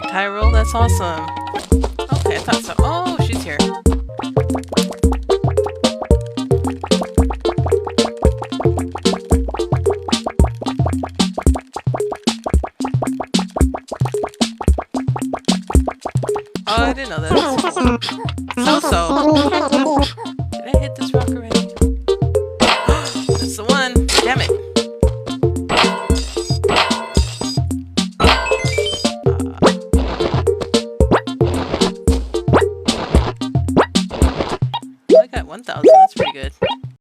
roll? That's awesome. Okay, I thought so. Oh, she's here. Oh, I didn't know that. So. Did I hit this rock already? That's the one. Damn it. I got 1,000. That's pretty good.